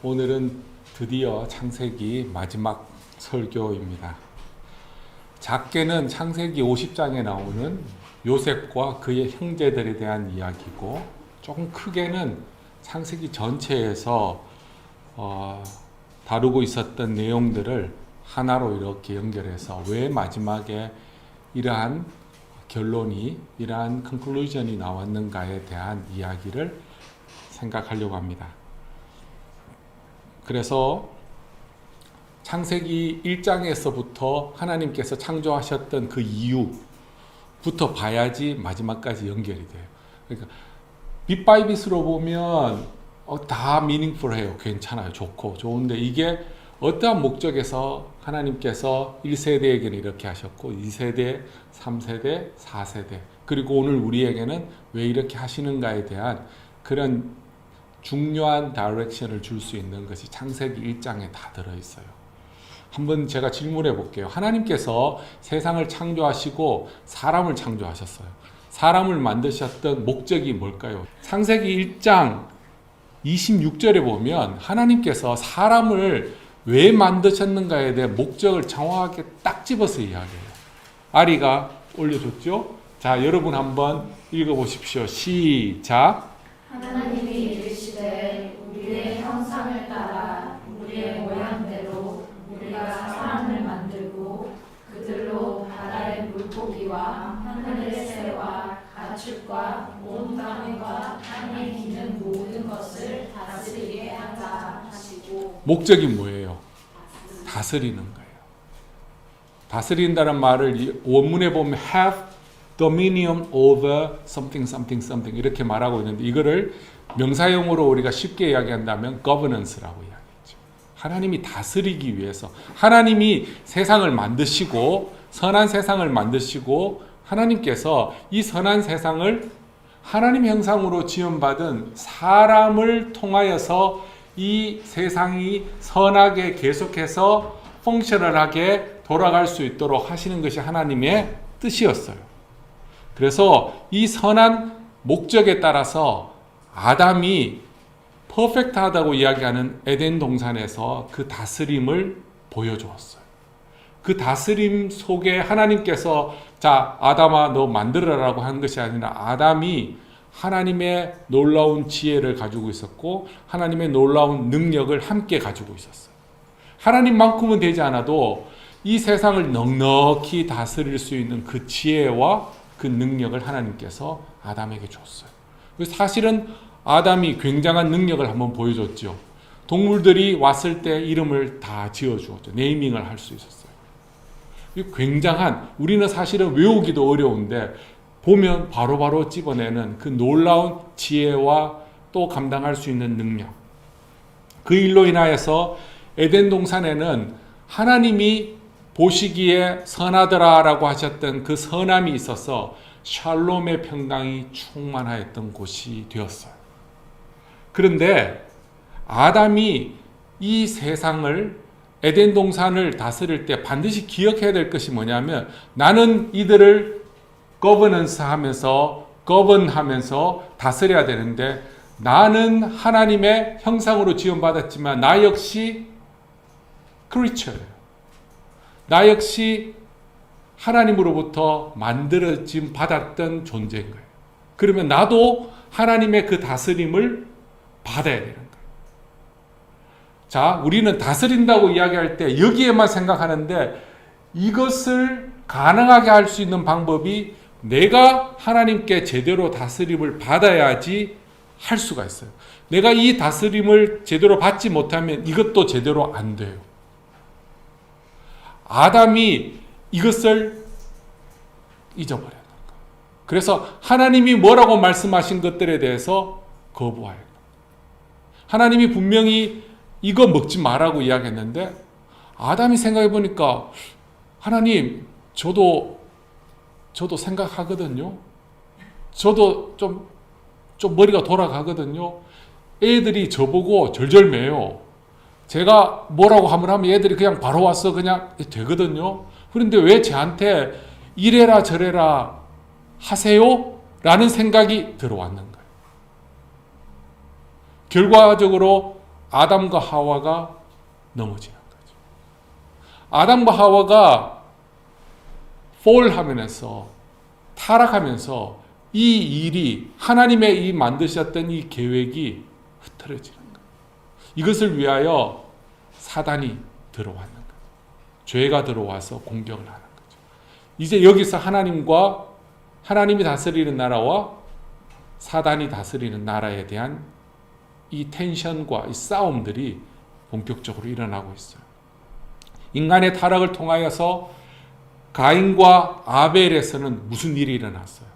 오늘은 드디어 창세기 마지막 설교입니다. 작게는 창세기 50장에 나오는 요셉과 그의 형제들에 대한 이야기고, 조금 크게는 창세기 전체에서 다루고 있었던 내용들을 하나로 이렇게 연결해서 왜 마지막에 이러한 결론이, 이러한 컨클루전이 나왔는가에 대한 이야기를 생각하려고 합니다. 그래서 창세기 1장에서부터 하나님께서 창조하셨던 그 이유부터 봐야지 마지막까지 연결이 돼요. 그러니까 빗바이빗으로 보면 다 미닝풀해요. 괜찮아요. 좋은데 이게 어떠한 목적에서 하나님께서 1세대에게는 이렇게 하셨고 2세대, 3세대, 4세대 그리고 오늘 우리에게는 왜 이렇게 하시는가에 대한 그런 중요한 다이렉션을 줄 수 있는 것이 창세기 1장에 다 들어있어요. 한번 제가 질문해 볼게요. 하나님께서 세상을 창조하시고 사람을 창조하셨어요. 사람을 만드셨던 목적이 뭘까요? 창세기 1장 26절에 보면 하나님께서 사람을 왜 만드셨는가에 대한 목적을 정확하게 딱 집어서 이야기해요. 아리가 올려줬죠? 자, 여러분 한번 읽어보십시오. 시작. 하나님이 이르시되 우리의 형상을 따라 우리의 모양대로 우리가 사람을 만들고 그들로 바다의 물고기와 하늘의 새와 가축과 온 땅과 땅에 기는 모든 것을 다스리게 하자 하시고. 목적이 뭐예요? 다스리는 거예요. 다스린다는 말을 원문에 보면 have dominion over something something something 이렇게 말하고 있는데, 이거를 명사용으로 우리가 쉽게 이야기한다면 governance라고 이야기했죠. 하나님이 다스리기 위해서, 하나님이 세상을 만드시고 선한 세상을 만드시고, 하나님께서 이 선한 세상을 하나님 형상으로 지음받은 사람을 통하여서 이 세상이 선하게 계속해서 펑셔널하게 돌아갈 수 있도록 하시는 것이 하나님의 뜻이었어요. 그래서 이 선한 목적에 따라서 아담이 퍼펙트하다고 이야기하는 에덴 동산에서 그 다스림을 보여주었어요. 그 다스림 속에 하나님께서 자, 아담아 너 만들어라고 한 것이 아니라 아담이 하나님의 놀라운 지혜를 가지고 있었고 하나님의 놀라운 능력을 함께 가지고 있었어요. 하나님만큼은 되지 않아도 이 세상을 넉넉히 다스릴 수 있는 그 지혜와 그 능력을 하나님께서 아담에게 줬어요. 사실은 아담이 굉장한 능력을 한번 보여줬죠. 동물들이 왔을 때 이름을 다 지어주었죠. 네이밍을 할 수 있었어요. 굉장한, 우리는 사실은 외우기도 어려운데 보면 바로바로 집어내는 그 놀라운 지혜와 또 감당할 수 있는 능력. 그 일로 인하여서 에덴 동산에는 하나님이 보시기에 선하더라라고 하셨던 그 선함이 있어서 샬롬의 평강이 충만하였던 곳이 되었어요. 그런데 아담이 이 세상을, 에덴 동산을 다스릴 때 반드시 기억해야 될 것이 뭐냐면, 나는 이들을 거버넌스 하면서 다스려야 되는데, 나는 하나님의 형상으로 지음받았지만 나 역시 크리처예요. 나 역시 하나님으로부터 만들어짐 받았던 존재인 거예요. 그러면 나도 하나님의 그 다스림을 받아야 되는 거예요. 자, 우리는 다스린다고 이야기할 때 여기에만 생각하는데, 이것을 가능하게 할 수 있는 방법이 내가 하나님께 제대로 다스림을 받아야지 할 수가 있어요. 내가 이 다스림을 제대로 받지 못하면 이것도 제대로 안 돼요. 아담이 이것을 잊어버렸는 거예요. 그래서 하나님이 뭐라고 말씀하신 것들에 대해서 거부하였다. 하나님이 분명히 이거 먹지 말라고 이야기했는데, 아담이 생각해 보니까 하나님, 저도 생각하거든요. 저도 좀 머리가 돌아가거든요. 애들이 저보고 절절매요. 제가 뭐라고 하면 애들이 그냥 바로 와서 그냥 되거든요. 그런데 왜 저한테 이래라 저래라 하세요? 라는 생각이 들어왔는 거예요. 결과적으로 아담과 하와가 넘어지는 거죠. 아담과 하와가 폴하면서 타락하면서 이 일이 하나님의 이 만드셨던 이 계획이 흐트러지는 거예요. 이것을 위하여 사단이 들어왔는 거예요. 죄가 들어와서 공격을 하는 거죠. 이제 여기서 하나님이 다스리는 나라와 사단이 다스리는 나라에 대한 이 텐션과 이 싸움들이 본격적으로 일어나고 있어요. 인간의 타락을 통하여서 가인과 아벨에서는 무슨 일이 일어났어요?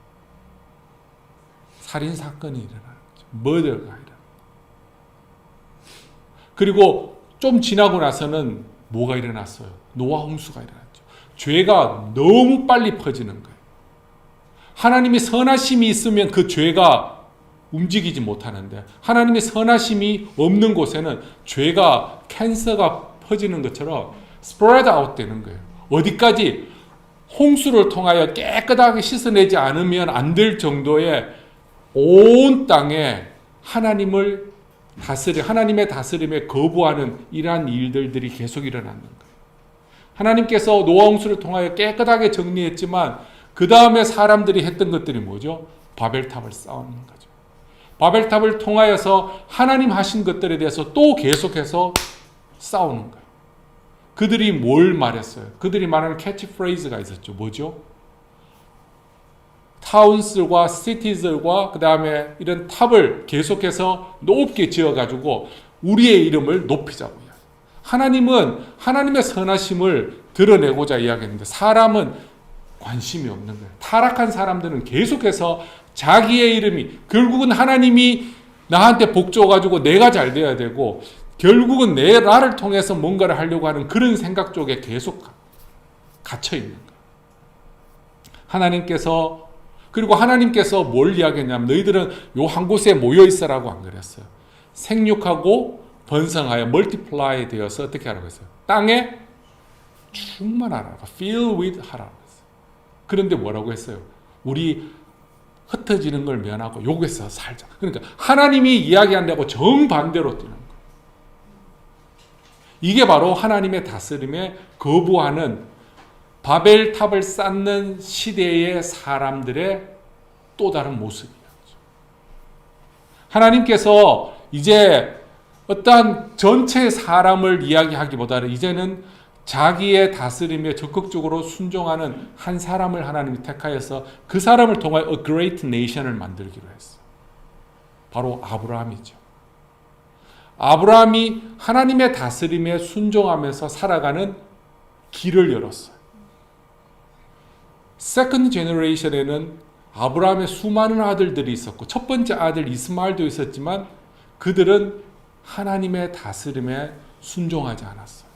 살인사건이 일어나는 거죠. 머더가 일어나요. 그리고 좀 지나고 나서는 뭐가 일어났어요? 노아 홍수가 일어났죠. 죄가 너무 빨리 퍼지는 거예요. 하나님의 선하심이 있으면 그 죄가 움직이지 못하는데 하나님의 선하심이 없는 곳에는 죄가 캔서가 퍼지는 것처럼 스프레드 아웃 되는 거예요. 어디까지? 홍수를 통하여 깨끗하게 씻어내지 않으면 안 될 정도의 온 땅에 하나님의 다스림에 거부하는 이러한 일들이 계속 일어나는 거예요. 하나님께서 노아 홍수를 통하여 깨끗하게 정리했지만 그 다음에 사람들이 했던 것들이 뭐죠? 바벨탑을 쌓는 거죠. 바벨탑을 통하여서 하나님 하신 것들에 대해서 또 계속해서 싸우는 거예요. 그들이 뭘 말했어요? 그들이 말하는 캐치프레이즈가 있었죠. 뭐죠? 타운스와 시티즈와 그 다음에 이런 탑을 계속해서 높게 지어가지고 우리의 이름을 높이자고요. 하나님은 하나님의 선하심을 드러내고자 이야기했는데 사람은 관심이 없는 거예요. 타락한 사람들은 계속해서 자기의 이름이 결국은 하나님이 나한테 복 줘가지고 내가 잘 돼야 되고 결국은 나를 통해서 뭔가를 하려고 하는 그런 생각 쪽에 계속 갇혀 있는 거예요. 그리고 하나님께서 뭘 이야기했냐면 너희들은 요 한 곳에 모여 있어라고 안 그랬어요. 생육하고 번성하여 멀티플라이 되어서 어떻게 하라고 했어요? 땅에 충만하라고, fill with 하라고 했어요. 그런데 뭐라고 했어요? 우리 흩어지는 걸 면하고 요구해서 살자. 그러니까 하나님이 이야기한다고 정반대로 뛰는 거예요. 이게 바로 하나님의 다스림에 거부하는 바벨탑을 쌓는 시대의 사람들의 또 다른 모습이에요. 하나님께서 이제 어떠한 전체 사람을 이야기하기보다는 이제는 자기의 다스림에 적극적으로 순종하는 한 사람을 하나님이 택하여서 그 사람을 통하여 a great nation을 만들기로 했어요. 바로 아브라함이죠. 아브라함이 하나님의 다스림에 순종하면서 살아가는 길을 열었어요. 세컨드 제너레이션에는 아브라함의 수많은 아들들이 있었고 첫 번째 아들 이스마엘도 있었지만 그들은 하나님의 다스림에 순종하지 않았어요.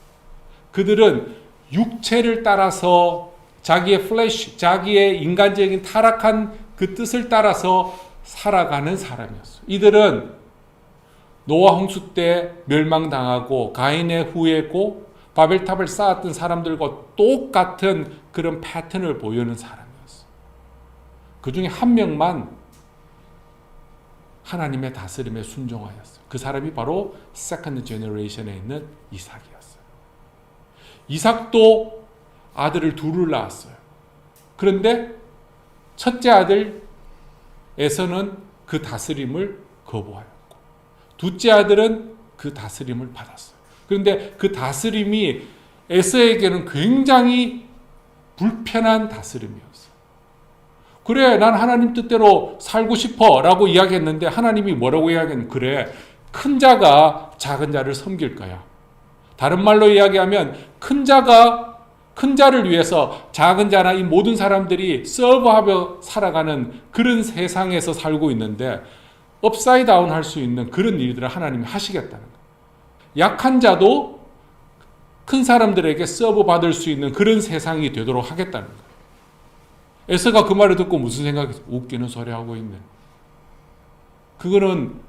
그들은 육체를 따라서 자기의 플래시, 자기의 인간적인 타락한 그 뜻을 따라서 살아가는 사람이었어요. 이들은 노아 홍수 때 멸망당하고 가인의 후예고 바벨탑을 쌓았던 사람들과 똑같은 그런 패턴을 보이는 사람이었어요. 그 중에 한 명만 하나님의 다스림에 순종하였어요. 그 사람이 바로 세컨드 제너레이션에 있는 이삭이었어요. 이삭도 아들을 둘을 낳았어요. 그런데 첫째 아들에서는 그 다스림을 거부하였고 둘째 아들은 그 다스림을 받았어요. 그런데 그 다스림이 에서에게는 굉장히 불편한 다스림이었어요. 그래, 난 하나님 뜻대로 살고 싶어 라고 이야기했는데 하나님이 뭐라고 이야기했냐면 그래, 큰 자가 작은 자를 섬길 거야. 다른 말로 이야기하면 큰 자를 위해서 작은 자나 이 모든 사람들이 서브하며 살아가는 그런 세상에서 살고 있는데 업사이드 다운 할 수 있는 그런 일들을 하나님이 하시겠다는 거예요. 약한 자도 큰 사람들에게 서브 받을 수 있는 그런 세상이 되도록 하겠다는 거예요. 에서가 그 말을 듣고 무슨 생각했어요? 웃기는 소리 하고 있네. 그거는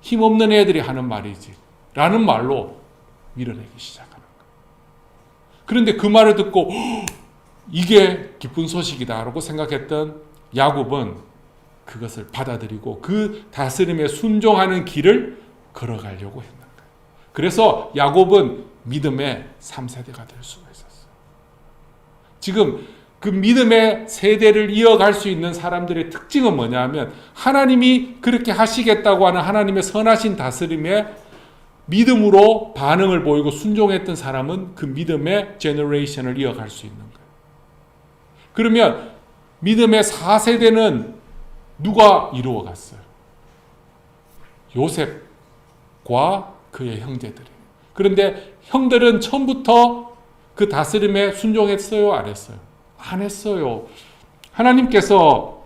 힘없는 애들이 하는 말이지 라는 말로 밀어내기 시작하는 거예요. 그런데 그 말을 듣고 이게 기쁜 소식이다 라고 생각했던 야곱은 그것을 받아들이고 그 다스림에 순종하는 길을 걸어가려고 했는 거예요. 그래서 야곱은 믿음의 3세대가 될 수가 있었어요. 지금 그 믿음의 세대를 이어갈 수 있는 사람들의 특징은 뭐냐면 하나님이 그렇게 하시겠다고 하는 하나님의 선하신 다스림에 믿음으로 반응을 보이고 순종했던 사람은 그 믿음의 제너레이션을 이어갈 수 있는 거예요. 그러면 믿음의 4세대는 누가 이루어갔어요? 요셉과 그의 형제들이에요. 그런데 형들은 처음부터 그 다스림에 순종했어요? 안 했어요? 안 했어요. 하나님께서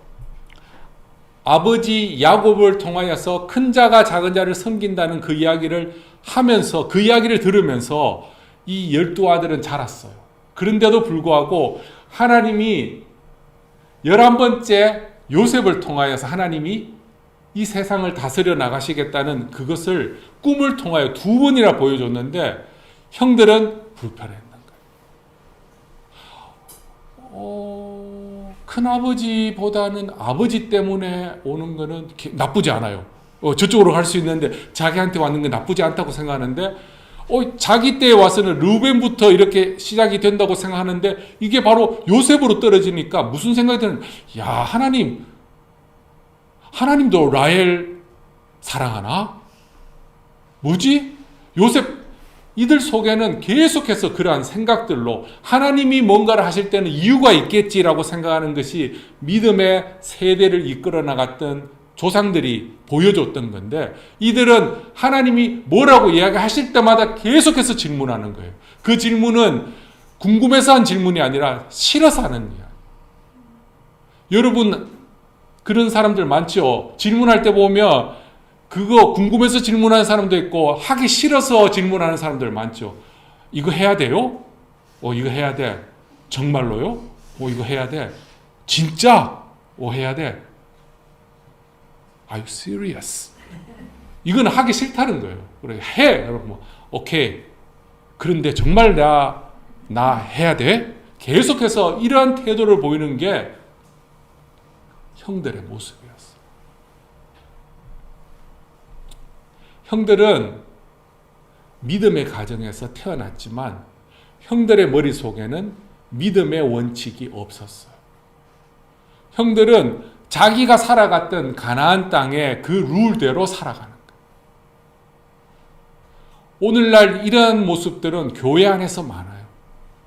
아버지 야곱을 통하여서 큰 자가 작은 자를 섬긴다는 그 이야기를 하면서 그 이야기를 들으면서 이 12아들은 자랐어요. 그런데도 불구하고 하나님이 11번째 요셉을 통하여서 하나님이 이 세상을 다스려 나가시겠다는 그것을 꿈을 통하여 2번이나 보여줬는데 형들은 불편했는 거예요. 큰아버지보다는 아버지 때문에 오는 거는 나쁘지 않아요. 저쪽으로 갈 수 있는데 자기한테 왔는 게 나쁘지 않다고 생각하는데 자기 때에 와서는 르우벤부터 이렇게 시작이 된다고 생각하는데 이게 바로 요셉으로 떨어지니까 무슨 생각이 드는 야 하나님도 라헬 사랑하나? 뭐지? 요셉 이들 속에는 계속해서 그러한 생각들로 하나님이 뭔가를 하실 때는 이유가 있겠지라고 생각하는 것이 믿음의 세대를 이끌어 나갔던 조상들이 보여줬던 건데 이들은 하나님이 뭐라고 이야기하실 때마다 계속해서 질문하는 거예요. 그 질문은 궁금해서 한 질문이 아니라 싫어서 하는 이야기. 여러분 그런 사람들 많죠. 질문할 때 보면 그거 궁금해서 질문하는 사람도 있고 하기 싫어서 질문하는 사람들 많죠. 이거 해야 돼요? 이거 해야 돼. 정말로요? 이거 해야 돼. 진짜? 해야 돼. Are you serious? 이건 하기 싫다는 거예요. 그래 해. 여러분 오케이. 그런데 정말 나 해야 돼? 계속해서 이러한 태도를 보이는 게 형들의 모습이었어요. 형들은 믿음의 가정에서 태어났지만 형들의 머릿속에는 믿음의 원칙이 없었어요. 형들은 자기가 살아갔던 가나안 땅의 그 룰대로 살아가는 거예요. 오늘날 이런 모습들은 교회 안에서 많아요.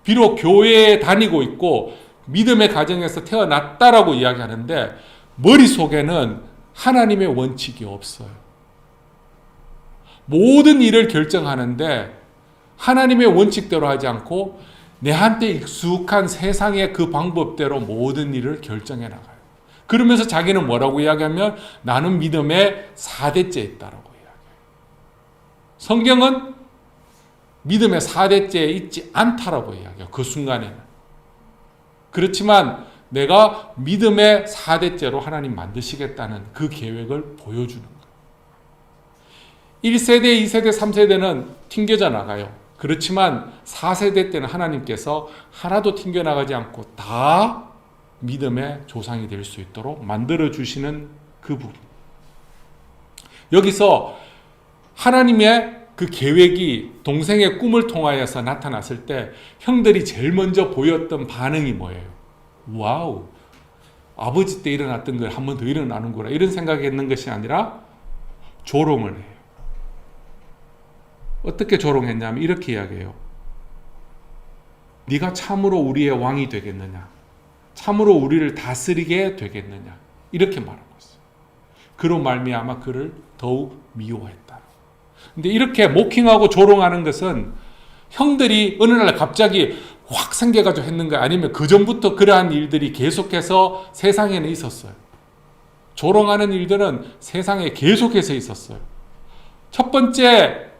비록 교회에 다니고 있고 믿음의 가정에서 태어났다라고 이야기하는데 머릿속에는 하나님의 원칙이 없어요. 모든 일을 결정하는데 하나님의 원칙대로 하지 않고 내한테 익숙한 세상의 그 방법대로 모든 일을 결정해 나가요. 그러면서 자기는 뭐라고 이야기하면 나는 믿음의 4대째 있다라고 이야기해요. 성경은 믿음의 4대째에 있지 않다라고 이야기해요. 그 순간에는. 그렇지만 내가 믿음의 4대째로 하나님 만드시겠다는 그 계획을 보여주는 거예요. 1세대, 2세대, 3세대는 튕겨져 나가요. 그렇지만 4세대 때는 하나님께서 하나도 튕겨나가지 않고 다 믿음의 조상이 될 수 있도록 만들어주시는 그 부분. 여기서 하나님의 그 계획이 동생의 꿈을 통하여서 나타났을 때 형들이 제일 먼저 보였던 반응이 뭐예요? 와우, 아버지 때 일어났던 걸 한 번 더 일어나는구나 이런 생각이 있는 것이 아니라 조롱을 해요. 어떻게 조롱했냐면 이렇게 이야기해요. 네가 참으로 우리의 왕이 되겠느냐? 참으로 우리를 다스리게 되겠느냐? 이렇게 말하고 있어요. 그로 말미암아 그를 더욱 미워했다. 근데 이렇게 모킹하고 조롱하는 것은 형들이 어느 날 갑자기 확 생겨가지고 했는 거 아니면 그 전부터 그러한 일들이 계속해서 세상에는 있었어요. 조롱하는 일들은 세상에 계속해서 있었어요. 첫 번째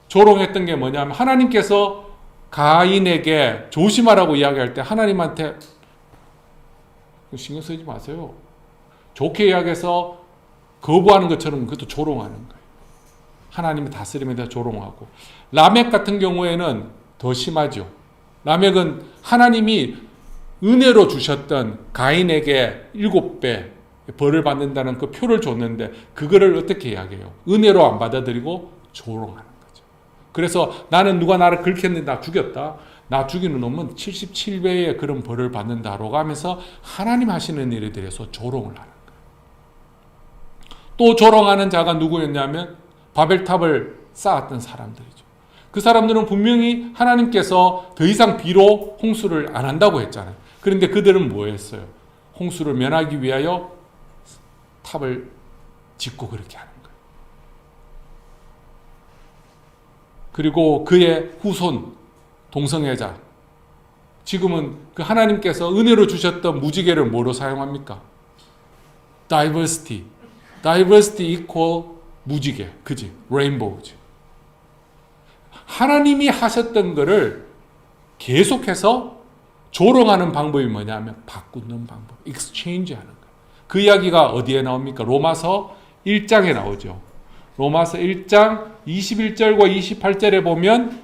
조롱했던 게 뭐냐면 하나님께서 가인에게 조심하라고 이야기할 때 하나님한테 신경 쓰지 마세요. 좋게 이야기해서 거부하는 것처럼 그것도 조롱하는 거예요. 하나님의 다스림에 대해 조롱하고. 라멕 같은 경우에는 더 심하죠. 라멕은 하나님이 은혜로 주셨던 가인에게 7배 벌을 받는다는 그 표를 줬는데 그거를 어떻게 이야기해요? 은혜로 안 받아들이고 조롱하는 거죠. 그래서 나는 누가 나를 긁혔는데 나 죽였다. 나 죽이는 놈은 77배의 그런 벌을 받는다라고 하면서 하나님 하시는 일에 대해서 조롱을 하는 거예요. 또 조롱하는 자가 누구였냐면 바벨탑을 쌓았던 사람들이죠. 그 사람들은 분명히 하나님께서 더 이상 비로 홍수를 안 한다고 했잖아요. 그런데 그들은 뭐 했어요? 홍수를 면하기 위하여 탑을 짓고 그렇게 하는 거예요. 그리고 그의 후손, 동성애자, 지금은 그 하나님께서 은혜로 주셨던 무지개를 뭐로 사용합니까? Diversity equal 무지개, 그지? Rainbow지. 하나님이 하셨던 거를 계속해서 조롱하는 방법이 뭐냐면 바꾸는 방법, exchange 하는 거예요. 그 이야기가 어디에 나옵니까? 로마서 1장에 나오죠. 로마서 1장 21절과 28절에 보면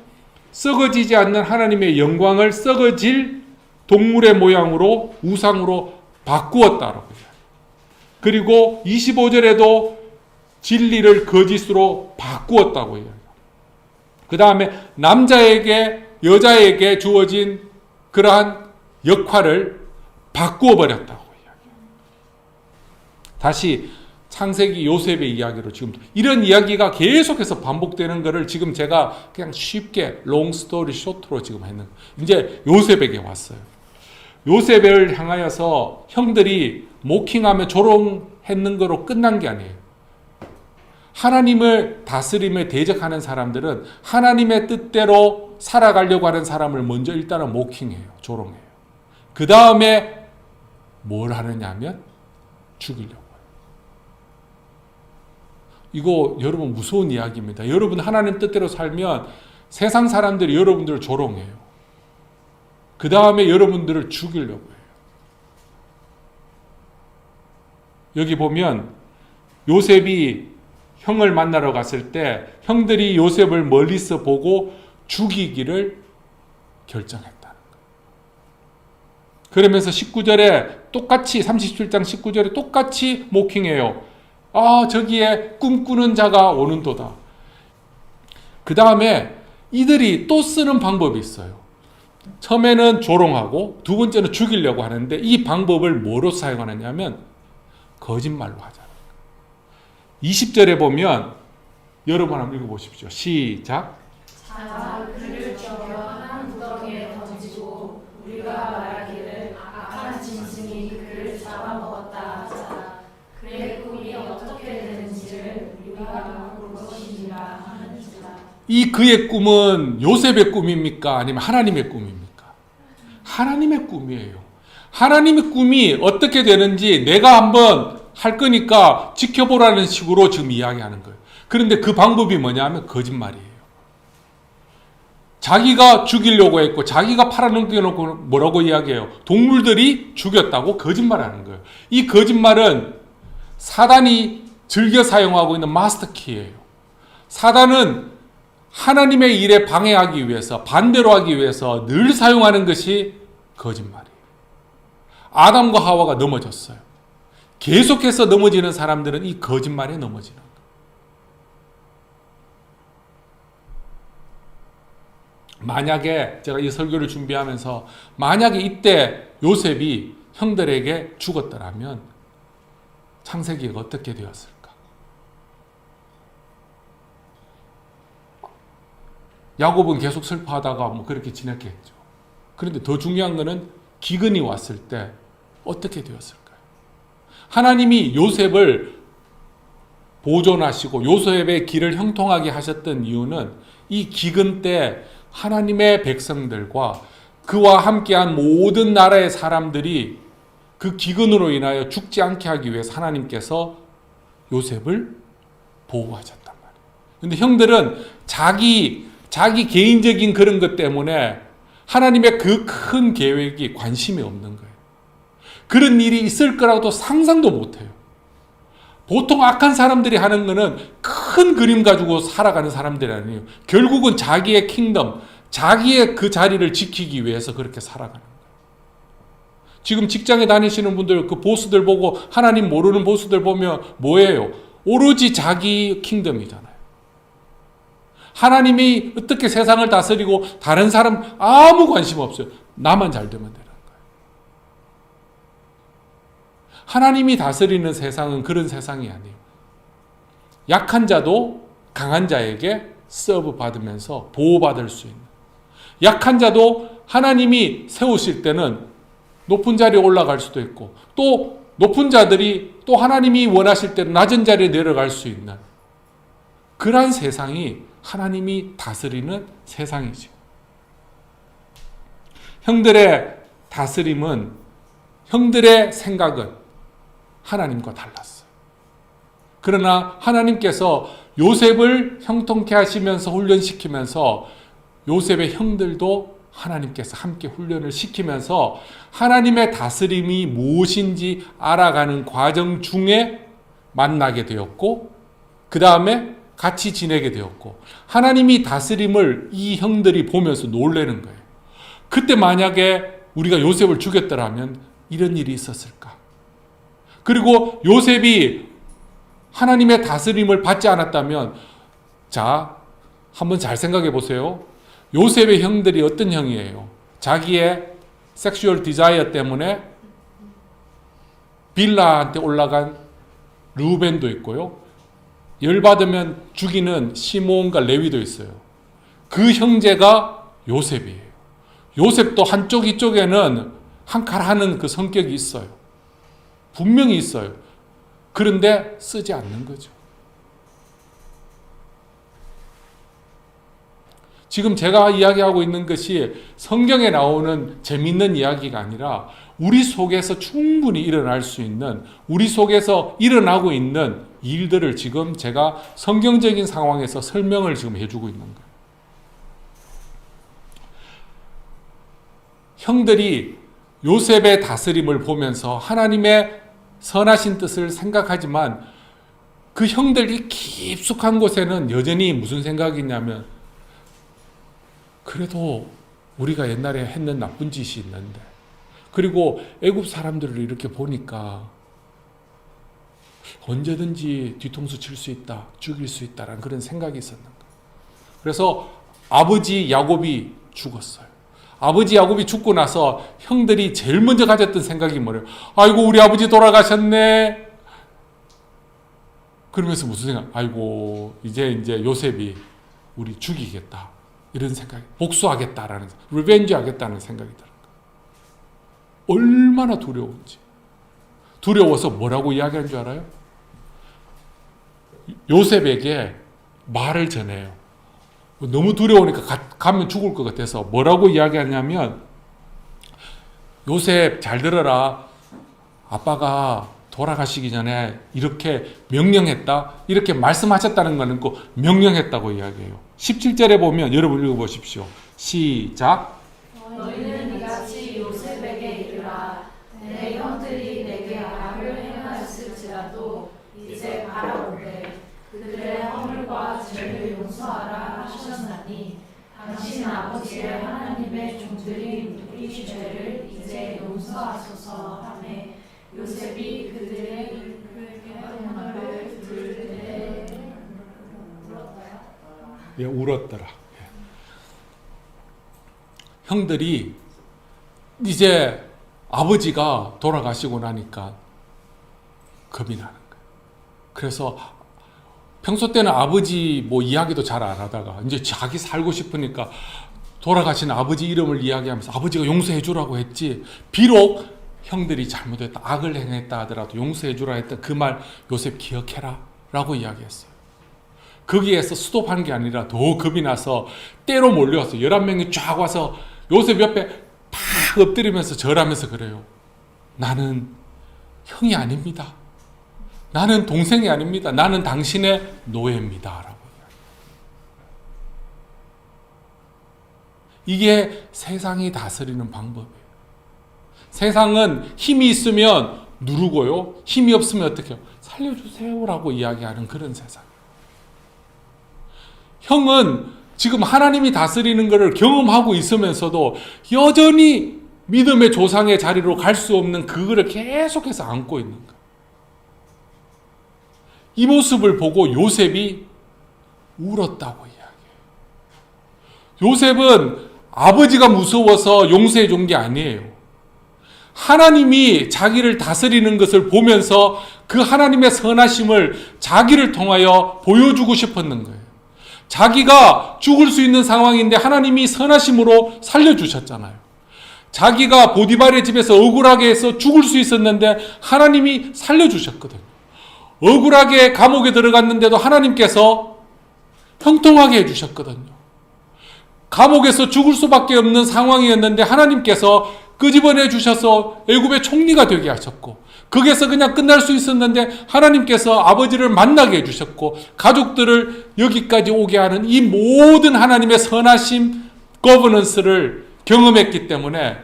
썩어지지 않는 하나님의 영광을 썩어질 동물의 모양으로 우상으로 바꾸었다라고 해요. 그리고 25절에도 진리를 거짓으로 바꾸었다고 해요. 그 다음에 남자에게 여자에게 주어진 그러한 역할을 바꾸어 버렸다고 이야기해요. 다시 창세기 요셉의 이야기로 지금 이런 이야기가 계속해서 반복되는 것을 지금 제가 그냥 쉽게 롱 스토리 쇼트로 지금 했는 거예요. 이제 요셉에게 왔어요. 요셉을 향하여서 형들이 모킹하며 조롱했는 거로 끝난 게 아니에요. 하나님을 다스림에 대적하는 사람들은 하나님의 뜻대로 살아가려고 하는 사람을 먼저 일단은 모킹해요. 조롱해요. 그 다음에 뭘 하느냐 하면 죽이려고 해요. 이거 여러분 무서운 이야기입니다. 여러분 하나님 뜻대로 살면 세상 사람들이 여러분들을 조롱해요. 그 다음에 여러분들을 죽이려고 해요. 여기 보면 요셉이 형을 만나러 갔을 때 형들이 요셉을 멀리서 보고 죽이기를 결정했다는 거예요. 그러면서 19절에 똑같이 37장 19절에 똑같이 모킹해요. 저기에 꿈꾸는 자가 오는도다. 그 다음에 이들이 또 쓰는 방법이 있어요. 처음에는 조롱하고 두 번째는 죽이려고 하는데 이 방법을 뭐로 사용하느냐면 거짓말로 하잖아요. 20절에 보면 여러분 한번 읽어보십시오. 시작. 그를 죽여 한 구덩이에 던지고 우리가 말하기를 악한 짐승이 그를 잡아먹었다 하자. 그의 꿈이 어떻게 되는지를 우리가 볼 것이니라 하는지라. 이 그의 꿈은 요셉의 꿈입니까? 아니면 하나님의 꿈입니까? 하나님의 꿈이에요. 하나님의 꿈이 어떻게 되는지 내가 한번 할 거니까 지켜보라는 식으로 지금 이야기하는 거예요. 그런데 그 방법이 뭐냐면 거짓말이에요. 자기가 죽이려고 했고 자기가 팔아넘겨놓고 뭐라고 이야기해요? 동물들이 죽였다고 거짓말하는 거예요. 이 거짓말은 사단이 즐겨 사용하고 있는 마스터키예요. 사단은 하나님의 일에 방해하기 위해서 반대로 하기 위해서 늘 사용하는 것이 거짓말이에요. 아담과 하와가 넘어졌어요. 계속해서 넘어지는 사람들은 이 거짓말에 넘어지는 거예요. 만약에 제가 이 설교를 준비하면서 만약에 이때 요셉이 형들에게 죽었더라면 창세기가 어떻게 되었을까? 야곱은 계속 슬퍼하다가 뭐 그렇게 지냈겠죠. 그런데 더 중요한 것은 기근이 왔을 때 어떻게 되었을까요? 하나님이 요셉을 보존하시고 요셉의 길을 형통하게 하셨던 이유는 이 기근 때 하나님의 백성들과 그와 함께한 모든 나라의 사람들이 그 기근으로 인하여 죽지 않게 하기 위해서 하나님께서 요셉을 보호하셨단 말이에요. 그런데 형들은 자기 개인적인 그런 것 때문에 하나님의 그 큰 계획이 관심이 없는 거예요. 그런 일이 있을 거라고도 상상도 못해요. 보통 악한 사람들이 하는 거는 큰 그림 가지고 살아가는 사람들이 아니에요. 결국은 자기의 킹덤, 자기의 그 자리를 지키기 위해서 그렇게 살아가는 거예요. 지금 직장에 다니시는 분들, 그 보스들 보고 하나님 모르는 보스들 보면 뭐예요? 오로지 자기 킹덤이잖아요. 하나님이 어떻게 세상을 다스리고 다른 사람 아무 관심 없어요. 나만 잘 되면 되는 거예요. 하나님이 다스리는 세상은 그런 세상이 아니에요. 약한 자도 강한 자에게 서브 받으면서 보호받을 수 있는, 약한 자도 하나님이 세우실 때는 높은 자리에 올라갈 수도 있고, 또 높은 자들이 또 하나님이 원하실 때는 낮은 자리에 내려갈 수 있는 그러한 세상이 하나님이 다스리는 세상이죠. 형들의 다스림은, 형들의 생각은 하나님과 달랐어요. 그러나 하나님께서 요셉을 형통케 하시면서 훈련시키면서 요셉의 형들도 하나님께서 함께 훈련을 시키면서 하나님의 다스림이 무엇인지 알아가는 과정 중에 만나게 되었고, 그 다음에 같이 지내게 되었고, 하나님이 다스림을 이 형들이 보면서 놀라는 거예요. 그때 만약에 우리가 요셉을 죽였더라면 이런 일이 있었을까? 그리고 요셉이 하나님의 다스림을 받지 않았다면, 자, 한번 잘 생각해 보세요. 요셉의 형들이 어떤 형이에요? 자기의 섹슈얼 디자이어 때문에 빌라한테 올라간 루벤도 있고요. 열받으면 죽이는 시몬과 레위도 있어요. 그 형제가 요셉이에요. 요셉도 한쪽 이쪽에는 한 칼 하는 그 성격이 있어요. 분명히 있어요. 그런데 쓰지 않는 거죠. 지금 제가 이야기하고 있는 것이 성경에 나오는 재밌는 이야기가 아니라 우리 속에서 충분히 일어날 수 있는, 우리 속에서 일어나고 있는 일들을 지금 제가 성경적인 상황에서 설명을 지금 해주고 있는 거예요. 형들이 요셉의 다스림을 보면서 하나님의 선하신 뜻을 생각하지만 그 형들이 깊숙한 곳에는 여전히 무슨 생각이 있냐면, 그래도 우리가 옛날에 했는 나쁜 짓이 있는데, 그리고 애굽 사람들을 이렇게 보니까 언제든지 뒤통수 칠 수 있다, 죽일 수 있다라는 그런 생각이 있었는 거예요. 그래서 아버지 야곱이 죽었어요. 아버지 야곱이 죽고 나서 형들이 제일 먼저 가졌던 생각이 뭐래요? 아이고, 우리 아버지 돌아가셨네. 그러면서 무슨 생각? 아이고, 이제 요셉이 우리 죽이겠다. 이런 생각이, 복수하겠다라는, 리벤지 하겠다는 생각이 들어요. 얼마나 두려운지. 두려워서 뭐라고 이야기한 줄 알아요? 요셉에게 말을 전해요. 너무 두려우니까 가면 죽을 것 같아서 뭐라고 이야기하냐면, 요셉 잘 들어라. 아빠가 돌아가시기 전에 이렇게 명령했다. 이렇게 말씀하셨다는 거는 꼭 명령했다고 이야기해요. 17절에 보면 여러분 읽어보십시오. 시작. 너희는 이같이 요셉에게 이르라. 내 형들이 내게 악을 행하였을지라도 이제 바라보되 그들의 허물과 죄를 용서하라 하셨나니 당신 아버지의 하나님의 종들이 우리 죄를 이제 용서하소서 하매 요셉이 그들의 허물을 들을 때 울었다요. 예, 울었더라. 예. 형들이 이제 아버지가 돌아가시고 나니까 겁이 나는 거예요. 그래서 평소 때는 아버지 뭐 이야기도 잘 안 하다가 이제 자기 살고 싶으니까 돌아가신 아버지 이름을 이야기하면서 아버지가 용서해 주라고 했지, 비록 형들이 잘못했다, 악을 행했다 하더라도 용서해 주라 했던 그 말 요셉 기억해라 라고 이야기했어요. 거기에서 스톱한 게 아니라 더 겁이 나서 때로 몰려와서 11명이 쫙 와서 요셉 옆에 팍 엎드리면서 절하면서 그래요. 나는 형이 아닙니다. 나는 동생이 아닙니다. 나는 당신의 노예입니다. 라고. 이게 세상이 다스리는 방법이에요. 세상은 힘이 있으면 누르고요. 힘이 없으면 어떻게 해요? 살려주세요. 라고 이야기하는 그런 세상. 형은 지금 하나님이 다스리는 것을 경험하고 있으면서도 여전히 믿음의 조상의 자리로 갈 수 없는 그거를 계속해서 안고 있는 거예요. 이 모습을 보고 요셉이 울었다고 이야기해요. 요셉은 아버지가 무서워서 용서해 준 게 아니에요. 하나님이 자기를 다스리는 것을 보면서 그 하나님의 선하심을 자기를 통하여 보여주고 싶었는 거예요. 자기가 죽을 수 있는 상황인데 하나님이 선하심으로 살려주셨잖아요. 자기가 보디발의 집에서 억울하게 해서 죽을 수 있었는데 하나님이 살려주셨거든요. 억울하게 감옥에 들어갔는데도 하나님께서 형통하게 해주셨거든요. 감옥에서 죽을 수밖에 없는 상황이었는데 하나님께서 끄집어내 주셔서 애굽의 총리가 되게 하셨고, 거기에서 그냥 끝날 수 있었는데 하나님께서 아버지를 만나게 해주셨고, 가족들을 여기까지 오게 하는 이 모든 하나님의 선하심, 거버넌스를 경험했기 때문에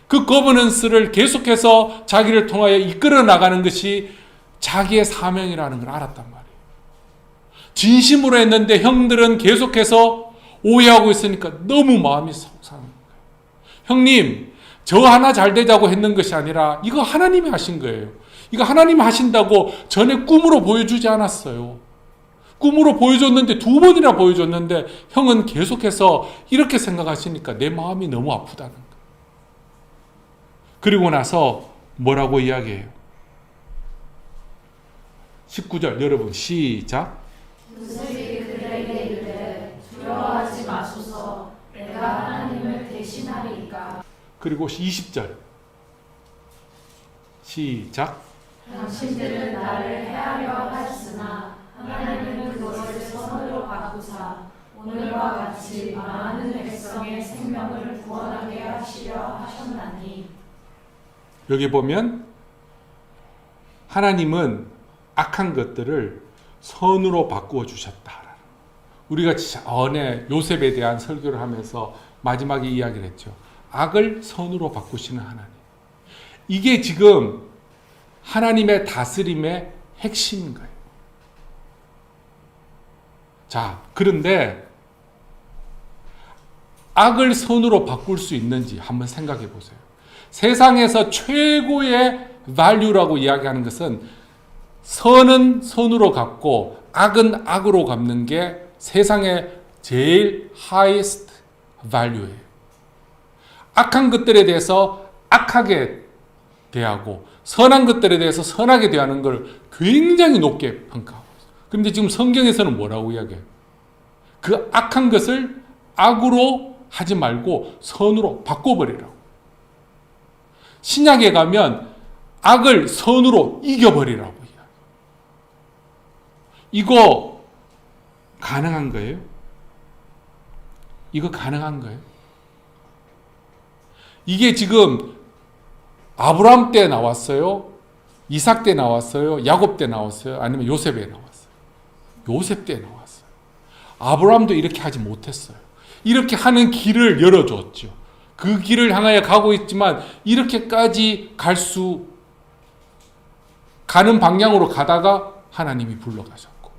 그 거버넌스를 계속해서 자기를 통하여 이끌어 나가는 것이 자기의 사명이라는 걸 알았단 말이에요. 진심으로 했는데 형들은 계속해서 오해하고 있으니까 너무 마음이 속상한 거예요. 형님, 저 하나 잘 되자고 했는 것이 아니라 이거 하나님이 하신 거예요. 이거 하나님이 하신다고 전에 꿈으로 보여주지 않았어요. 꿈으로 보여줬는데 2번이나 보여줬는데 형은 계속해서 이렇게 생각하시니까 내 마음이 너무 아프다는 거예요. 그리고 나서 뭐라고 이야기해요? 19절 여러분 시작. 요셉이 그들에게 이르되 두려워하지 마소서 내가 하나님을 대신하리이까. 그리고 20절 시작. 당신들은 나를 해하려 하였으나 하나님은 그것을 선으로 바꾸사 오늘과 같이 많은 백성의 생명을 구원하게 하시려 하셨나니. 여기 보면 하나님은 악한 것들을 선으로 바꾸어 주셨다. 우리가 전에 요셉에 대한 설교를 하면서 마지막에 이야기를 했죠. 악을 선으로 바꾸시는 하나님. 이게 지금 하나님의 다스림의 핵심인 거예요. 자, 그런데 악을 선으로 바꿀 수 있는지 한번 생각해 보세요. 세상에서 최고의 value라고 이야기하는 것은 선은 선으로 갚고 악은 악으로 갚는 게 세상의 제일 highest value예요. 악한 것들에 대해서 악하게 대하고 선한 것들에 대해서 선하게 대하는 걸 굉장히 높게 평가하고 있어요. 그런데 지금 성경에서는 뭐라고 이야기해요? 그 악한 것을 악으로 하지 말고 선으로 바꿔버리라고. 신약에 가면 악을 선으로 이겨버리라고 이야기해요. 이거 가능한 거예요? 이거 가능한 거예요? 이게 지금 아브라함 때 나왔어요? 이삭 때 나왔어요? 야곱 때 나왔어요? 아니면 요셉에 나왔어요? 요셉 때 나왔어요. 아브라함도 이렇게 하지 못했어요. 이렇게 하는 길을 열어줬죠. 그 길을 향하여 가고 있지만 이렇게까지 가는 방향으로 가다가 하나님이 불러가셨고,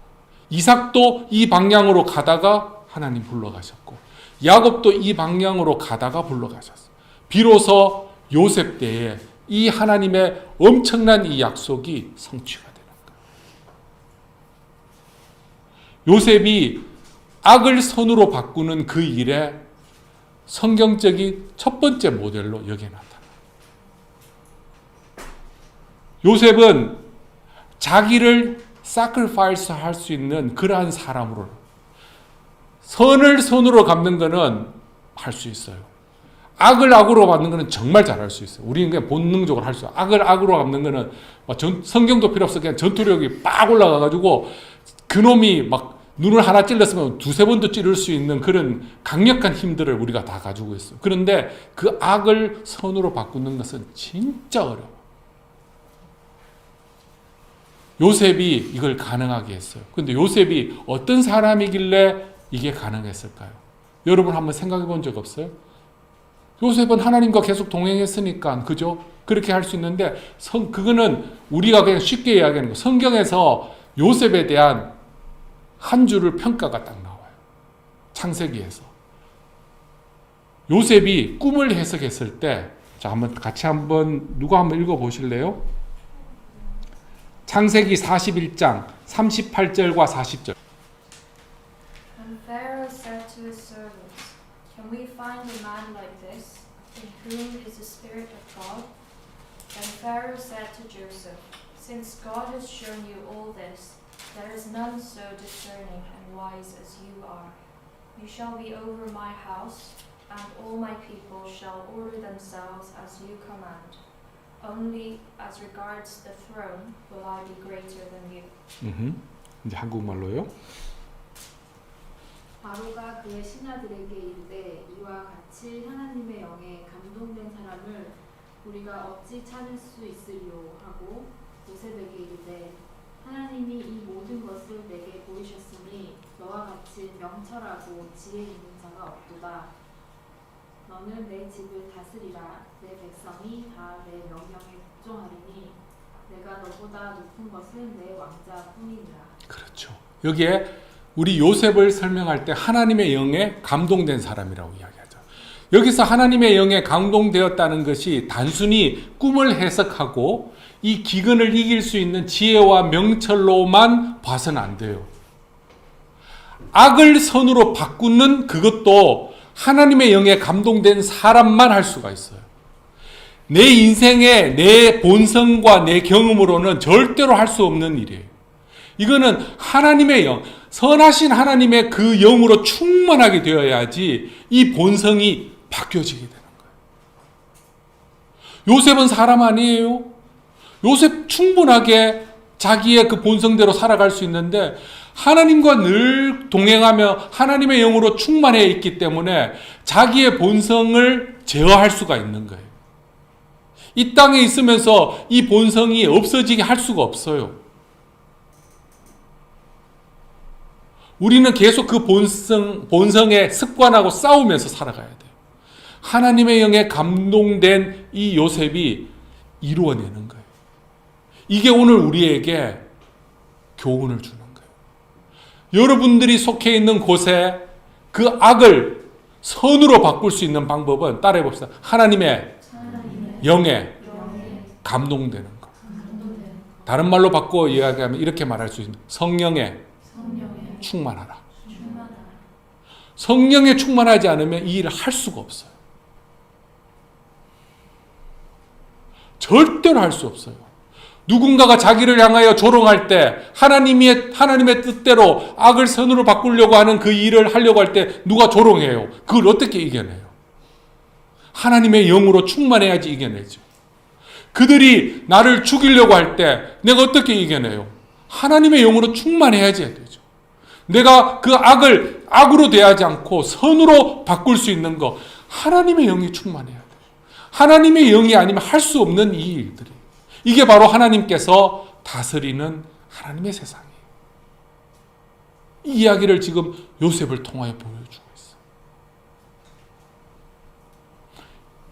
이삭도 이 방향으로 가다가 하나님 불러가셨고, 야곱도 이 방향으로 가다가 불러가셨어요. 비로소 요셉 때에 이 하나님의 엄청난 이 약속이 성취가 되는 거예요. 요셉이 악을 선으로 바꾸는 그 일에 성경적인 첫 번째 모델로 여기에 나타나요. 요셉은 자기를 sacrifice 할 수 있는 그러한 사람으로, 선을 선으로 갚는 것은 할 수 있어요. 악을 악으로 갚는 것은 정말 잘할 수 있어요. 우리는 그냥 본능적으로 할 수 있어요. 악을 악으로 갚는 것은 성경도 필요 없어. 그냥 전투력이 빡 올라가가지고 그놈이 막 눈을 하나 찔렀으면 2-3번도 찌를 수 있는 그런 강력한 힘들을 우리가 다 가지고 있어요. 그런데 그 악을 선으로 바꾸는 것은 진짜 어려워요. 요셉이 이걸 가능하게 했어요. 그런데 요셉이 어떤 사람이길래 이게 가능했을까요? 여러분 한번 생각해 본 적 없어요? 요셉은 하나님과 계속 동행했으니까, 그죠? 그렇게 할 수 있는데, 그거는 우리가 그냥 쉽게 이야기하는 거. 성경에서 요셉에 대한 한 줄을 평가가 딱 나와요. 창세기에서. 요셉이 꿈을 해석했을 때, 자, 누가 한번 읽어 보실래요? 창세기 41장 38절과 40절. And Pharaoh said to his servants, Can we find a man like this, in whom is the Spirit of God? Then Pharaoh said to Joseph, Since God has shown you all this, there is none so discerning and wise as you are. You shall be over my house, and all my people shall order themselves as you command. Only as regards the throne will I be greater than you. 이제 한국말로요. 바로가 그의 신하들에게 이르되 이와 같이 하나님의 영에 감동된 사람을 우리가 어찌 찾을 수 있으리요 하고 요셉에게 이르되 하나님이 이 모든 것을 내게 보이셨으니 너와 같이 명철하고 지혜 있는 자가 없도다. 너는 내 집을 다스리라. 내 백성이 다 내 명령에 복종하리니 내가 너보다 높은 것은 내 왕자뿐이니라. 그렇죠. 여기에 우리 요셉을 설명할 때 하나님의 영에 감동된 사람이라고 이야기하죠. 여기서 하나님의 영에 감동되었다는 것이 단순히 꿈을 해석하고 이 기근을 이길 수 있는 지혜와 명철로만 봐서는 안 돼요. 악을 선으로 바꾸는 그것도 하나님의 영에 감동된 사람만 할 수가 있어요. 내 인생의 내 본성과 내 경험으로는 절대로 할 수 없는 일이에요. 이거는 하나님의 영, 선하신 하나님의 그 영으로 충만하게 되어야지 이 본성이 바뀌어지게 되는 거예요. 요셉은 사람 아니에요? 요셉 충분하게 자기의 그 본성대로 살아갈 수 있는데 하나님과 늘 동행하며 하나님의 영으로 충만해 있기 때문에 자기의 본성을 제어할 수가 있는 거예요. 이 땅에 있으면서 이 본성이 없어지게 할 수가 없어요. 우리는 계속 그 본성의 습관하고 싸우면서 살아가야 돼요. 하나님의 영에 감동된 이 요셉이 이루어내는 거예요. 이게 오늘 우리에게 교훈을 주는 거예요. 여러분들이 속해 있는 곳에 그 악을 선으로 바꿀 수 있는 방법은 따라해 봅시다. 하나님의 영에 감동되는 것. 다른 말로 바꿔 이야기하면 이렇게 말할 수 있습니다. 성령에 충만하라. 성령에 충만하지 않으면 이 일을 할 수가 없어요. 절대로 할 수 없어요. 누군가가 자기를 향하여 조롱할 때 하나님의 뜻대로 악을 선으로 바꾸려고 하는 그 일을 하려고 할 때 누가 조롱해요? 그걸 어떻게 이겨내요? 하나님의 영으로 충만해야지 이겨내죠. 그들이 나를 죽이려고 할 때 내가 어떻게 이겨내요? 하나님의 영으로 충만해야지 되죠. 내가 그 악을 악으로 대하지 않고 선으로 바꿀 수 있는 거 하나님의 영이 충만해야 돼요. 하나님의 영이 아니면 할 수 없는 이 일들이. 이게 바로 하나님께서 다스리는 하나님의 세상이에요. 이 이야기를 지금 요셉을 통하여 보여주고 있어요.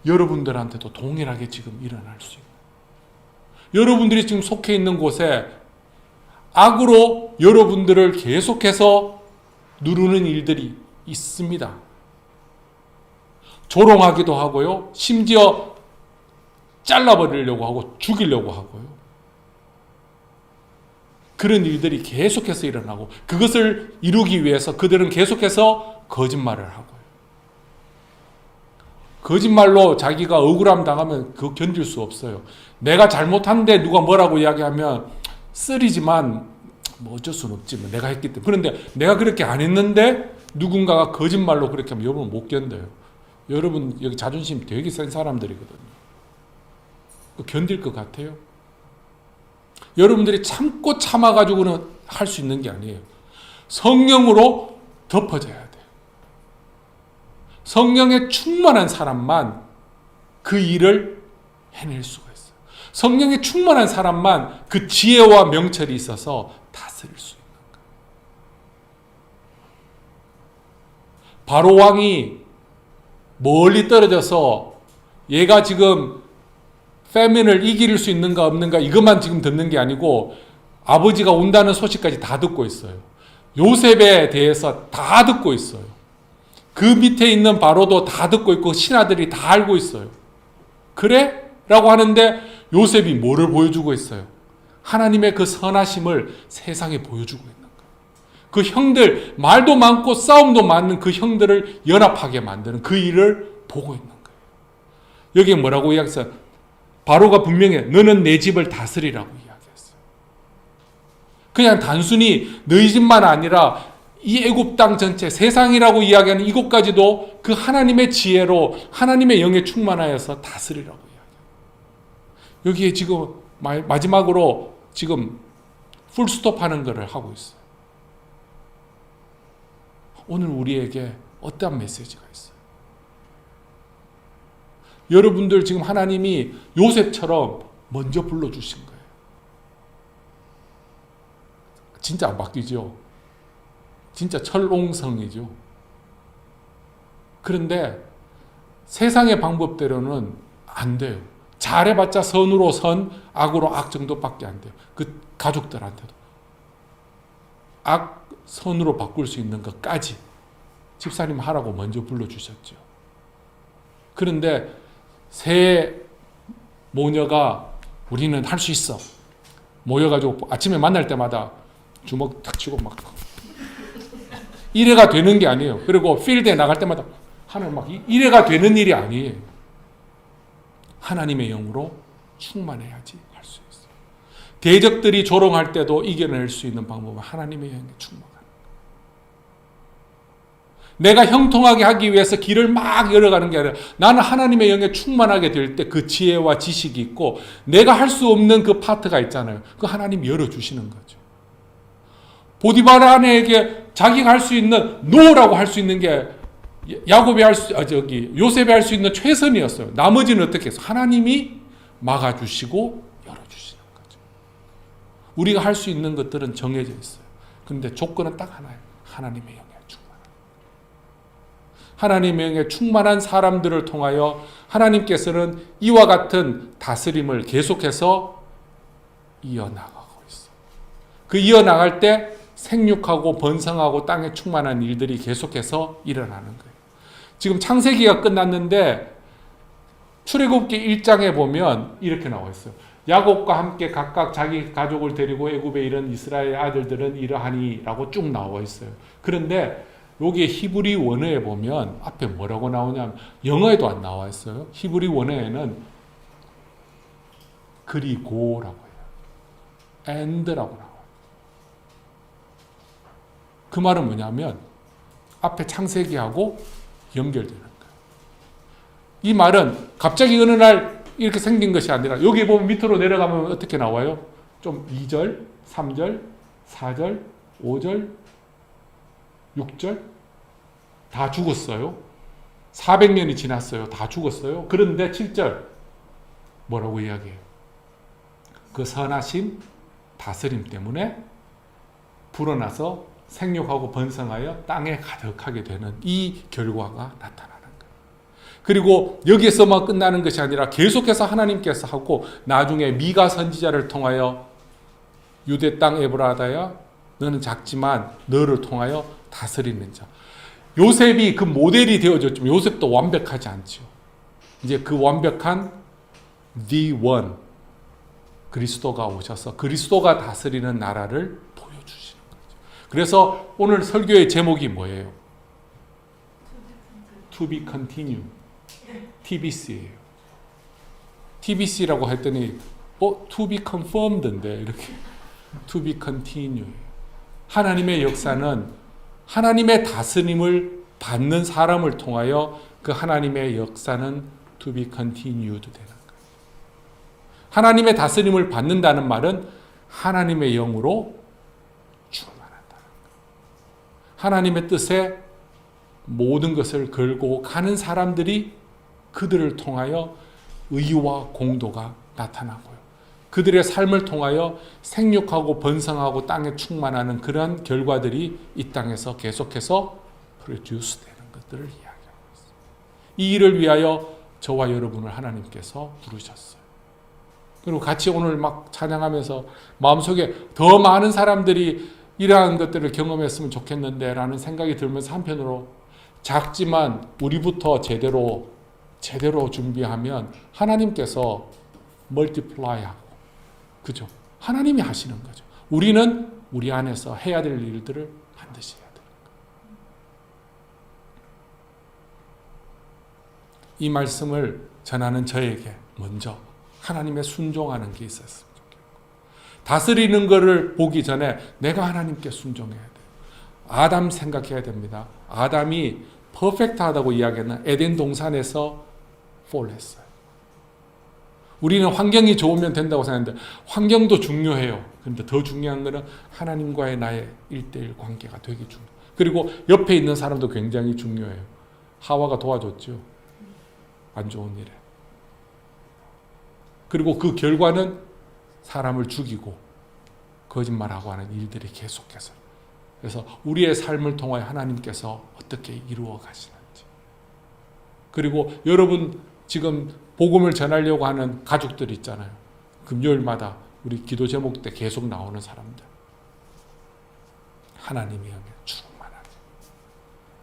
여러분들한테도 동일하게 지금 일어날 수 있는. 여러분들이 지금 속해 있는 곳에 악으로 여러분들을 계속해서 누르는 일들이 있습니다. 조롱하기도 하고요. 심지어 잘라버리려고 하고 죽이려고 하고요. 그런 일들이 계속해서 일어나고 그것을 이루기 위해서 그들은 계속해서 거짓말을 하고요. 거짓말로 자기가 억울함 당하면 그거 견딜 수 없어요. 내가 잘못한데 누가 뭐라고 이야기하면 쓰리지만 뭐 어쩔 수는 없지. 뭐 내가 했기 때문에. 그런데 내가 그렇게 안 했는데 누군가가 거짓말로 그렇게 하면 여러분 못 견뎌요. 여러분 여기 자존심 되게 센 사람들이거든요. 견딜 것 같아요? 여러분들이 참고 참아가지고는 할 수 있는 게 아니에요. 성령으로 덮어져야 돼요. 성령에 충만한 사람만 그 일을 해낼 수가 있어요. 성령에 충만한 사람만 그 지혜와 명철이 있어서 다스릴 수 있는 거예요. 바로 왕이 멀리 떨어져서 얘가 지금 패민을 이길 수 있는가 없는가 이것만 지금 듣는 게 아니고 아버지가 온다는 소식까지 다 듣고 있어요. 요셉에 대해서 다 듣고 있어요. 그 밑에 있는 바로도 다 듣고 있고 신하들이 다 알고 있어요. 그래? 라고 하는데 요셉이 뭐를 보여주고 있어요? 하나님의 그 선하심을 세상에 보여주고 있는 거예요. 그 형들, 말도 많고 싸움도 많은 그 형들을 연합하게 만드는 그 일을 보고 있는 거예요. 여기에 뭐라고 이야기했어요? 바로가 분명히 너는 내 집을 다스리라고 이야기했어요. 그냥 단순히 너희 집만 아니라 이 애굽 땅 전체, 세상이라고 이야기하는 이곳까지도 그 하나님의 지혜로 하나님의 영에 충만하여서 다스리라고 이야기해요. 여기에 지금 마지막으로 지금 풀스톱하는 것을 하고 있어요. 오늘 우리에게 어떠한 메시지가 있어요? 여러분들 지금 하나님이 요셉처럼 먼저 불러주신 거예요. 진짜 안 바뀌죠? 진짜 철옹성이죠. 그런데 세상의 방법대로는 안 돼요. 잘해봤자 선으로 선, 악으로 악 정도밖에 안 돼요. 그 가족들한테도. 악, 선으로 바꿀 수 있는 것까지 집사님 하라고 먼저 불러주셨죠. 그런데 새 모녀가 우리는 할 수 있어. 모여가지고 아침에 만날 때마다 주먹 탁 치고 막 이래가 되는 게 아니에요. 그리고 필드에 나갈 때마다 하늘 막 이래가 되는 일이 아니에요. 하나님의 영으로 충만해야지 할 수 있어요. 대적들이 조롱할 때도 이겨낼 수 있는 방법은 하나님의 영에 충만하는 거예요. 내가 형통하게 하기 위해서 길을 막 열어가는 게 아니라 나는 하나님의 영에 충만하게 될 때 그 지혜와 지식이 있고 내가 할 수 없는 그 파트가 있잖아요. 그 하나님 열어주시는 거죠. 보디바라에게 자기가 할 수 있는 노라고 할 수 있는 게 야곱이 요셉이 할 수 있는 최선이었어요. 나머지는 어떻게 해서 하나님이 막아주시고 열어주시는 거죠. 우리가 할 수 있는 것들은 정해져 있어요. 그런데 조건은 딱 하나예요. 하나님의 영에 충만한. 하나님의 영에 충만한 사람들을 통하여 하나님께서는 이와 같은 다스림을 계속해서 이어나가고 있어요. 그 이어나갈 때 생육하고 번성하고 땅에 충만한 일들이 계속해서 일어나는 거예요. 지금 창세기가 끝났는데 출애굽기 1장에 보면 이렇게 나와 있어요. 야곱과 함께 각각 자기 가족을 데리고 애굽에 이른 이스라엘 아들들은 이러하니 라고 쭉 나와 있어요. 그런데 여기에 히브리 원어에 보면 앞에 뭐라고 나오냐면 영어에도 안 나와 있어요. 히브리 원어에는 그리고라고 해요. and라고 나와요. 그 말은 뭐냐면 앞에 창세기하고 연결되는 거예요. 이 말은 갑자기 어느 날 이렇게 생긴 것이 아니라 여기 보면 밑으로 내려가면 어떻게 나와요? 좀 2절, 3절, 4절, 5절, 6절 다 죽었어요. 400년이 지났어요. 다 죽었어요. 그런데 7절 뭐라고 이야기해요? 그 선하심, 다스림 때문에 불어나서 생육하고 번성하여 땅에 가득하게 되는 이 결과가 나타나는 거예요. 그리고 여기에서만 끝나는 것이 아니라 계속해서 하나님께서 하고 나중에 미가 선지자를 통하여 유대 땅 에브라다야 너는 작지만 너를 통하여 다스리는 자. 요셉이 그 모델이 되어졌지만 요셉도 완벽하지 않죠. 이제 그 완벽한 The One 그리스도가 오셔서 그리스도가 다스리는 나라를 보여주시는 거죠. 그래서 오늘 설교의 제목이 뭐예요? To be continued. TBC예요. TBC라고 했더니 to be confirmed인데 이렇게 to be continued. 하나님의 역사는 하나님의 다스림을 받는 사람을 통하여 그 하나님의 역사는 to be continued 되는 거예요. 하나님의 다스림을 받는다는 말은 하나님의 영으로 충만하다는 거예요. 하나님의 뜻에 모든 것을 걸고 가는 사람들이 그들을 통하여 의와 공도가 나타나고요. 그들의 삶을 통하여 생육하고 번성하고 땅에 충만하는 그런 결과들이 이 땅에서 계속해서 프로듀스 되는 것들을 이야기하고 있습니다. 이 일을 위하여 저와 여러분을 하나님께서 부르셨어요. 그리고 같이 오늘 막 찬양하면서 마음속에 더 많은 사람들이 이러한 것들을 경험했으면 좋겠는데 라는 생각이 들면서 한편으로 작지만 우리부터 제대로 준비하면 하나님께서 멀티플라이하고 그죠? 하나님이 하시는 거죠. 우리는 우리 안에서 해야 될 일들을 하는 반드시 해야 돼요. 이 말씀을 전하는 저에게 먼저 하나님의 순종하는 게 있었으면 좋겠고, 다스리는 것을 보기 전에 내가 하나님께 순종해야 돼요. 아담 생각해야 됩니다. 아담이 퍼펙트하다고 이야기하는 에덴 동산에서 폴했어요. 우리는 환경이 좋으면 된다고 생각하는데 환경도 중요해요. 그런데 더 중요한 것은 하나님과의 나의 1:1 관계가 되게 중요해요. 그리고 옆에 있는 사람도 굉장히 중요해요. 하와가 도와줬죠. 안 좋은 일에. 그리고 그 결과는 사람을 죽이고 거짓말하고 하는 일들이 계속해서. 그래서 우리의 삶을 통하여 하나님께서 어떻게 이루어 가시는지. 그리고 여러분 지금 복음을 전하려고 하는 가족들 있잖아요. 금요일마다 우리 기도 제목 때 계속 나오는 사람들. 하나님의 영에 충만하게.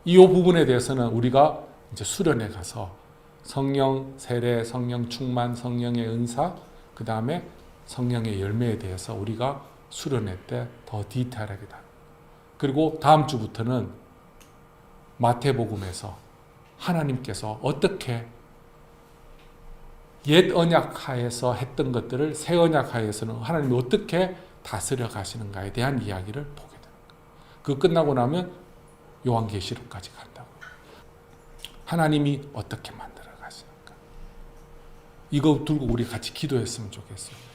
이 부분에 대해서는 우리가 이제 수련회 가서 성령 세례, 성령 충만, 성령의 은사, 그 다음에 성령의 열매에 대해서 우리가 수련회 때 더 디테일하게 다. 그리고 다음 주부터는 마태복음에서 하나님께서 어떻게 옛 언약 하에서 했던 것들을 새 언약 하에서는 하나님이 어떻게 다스려 가시는가에 대한 이야기를 보게 됩니다. 그 끝나고 나면 요한계시록까지 간다고. 하나님이 어떻게 만들어 가시는가. 이거 들고 우리 같이 기도했으면 좋겠어요.